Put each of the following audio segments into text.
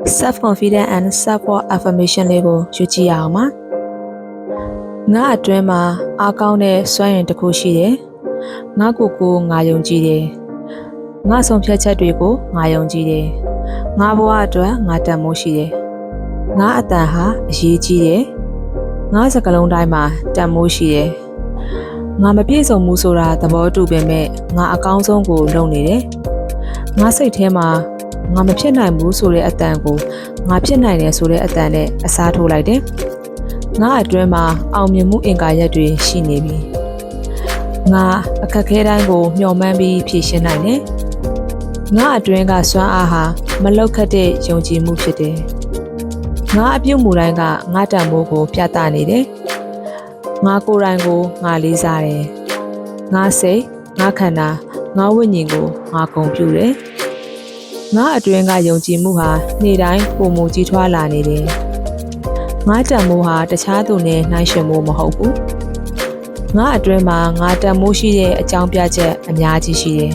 self confidence and self worth affirmation လေးကိုယူကြည့်ရအောင်ပါငါအတွင်းမှာအားကောင်းတဲ့စွမ်းရည်တစ်ခုရှိတယ်ငါကိုငါယုံကြည်တယ်ငါဆုံးဖြတ်ချက်တွေကိုငါယုံကြည်တယ်ငါဘဝအတွက်ငါတန်ဖိုးရှိတယ်ငါအတန်ဟာအရေးကြီးတယ်ငါစကလုံးတိုင်းမှာတန်ဖိုးရှိတယ်ငါမပြည့်စုံဘူးဆိုတာသဘောတူပေမဲ့ငါအကောင်းဆုံးကိုလုပ်နေတယ်ငါစိတ်ထဲမှာငါမဖြစ်နိုင်ဘူးဆိုတဲ့အတန်ကိုငါဖြစ်နိုင်တယ်ဆိုတဲ့အတန်နဲ့အစားထိုးလိုက်တယ်ငါအတွင်းမှာအောင်မြင်မှုအင်္ဂါရက်တွေရှိနေပြီငါအခက်ခဲတိုင်းကိုမျှော်မှန်းပြီးဖြေရှင်းနိုင်တယ်ငါအတွင်းကစွမ်းအားဟာမလောက်ခတ်တဲ့ယုံကြည်မှုဖြစ်တယ်ငါအပြုတ်မှုတိုင်းကငါတန်ဖိုးကိုပြသနေတယ်ငါကိုယ်တိုင်ကိုငါလေးစားတယ်ငါစိတ်ငါခန္ဓာငါဝိညာဉ်ကိုငါဂုဏ်ပြုတယ်ငါအတွင်းကယုံကြည်မှုဟာနေ့တိုင်းပုံမူကြီးထွားလာနေတယ်ငါတန်မိုးဟာတခြားသူနဲ့နှိုင်းယှဉ်မှုမဟုတ်ဘူးငါအတွင်းမှာငါတန်မိုးရှိတဲ့အကြောင်းပြချက်အများကြီးရှိတယ်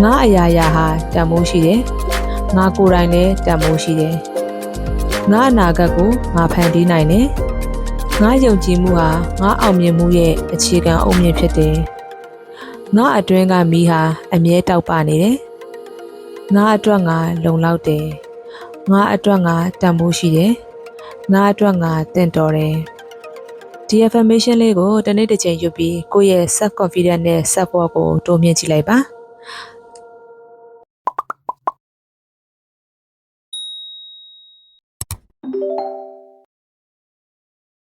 ငါအရာရာဟာတန်မိုးရှိတယ်ငါကိုယ်တိုင်လည်းတန်မိုးရှိတယ်ငါအနာဂတ်ကိုငါဖန်တီးနိုင်တယ်ငါယုံကြည်မှုဟာငါအောင်မြင်မှုရဲ့အခြေခံအုတ်မြစ်ဖြစ်တယ်ငါအတွင်းကမီးဟာအမြဲတောက်ပနေတယ်ငါအတွက်ငါလုံလောက်တယ်ငါအတွက်ငါတန်ဖိုးရှိတယ်ငါအတွက်ငါတင့်တော်တယ်ဒီ affirmation လေးကိုတစ်နေ့တစ်ချိန်ယူပြီးကိုယ့်ရဲ့ self confidence နဲ့ self worth ကိုတိုးမြှင့်ကြည့်လိုက်ပါ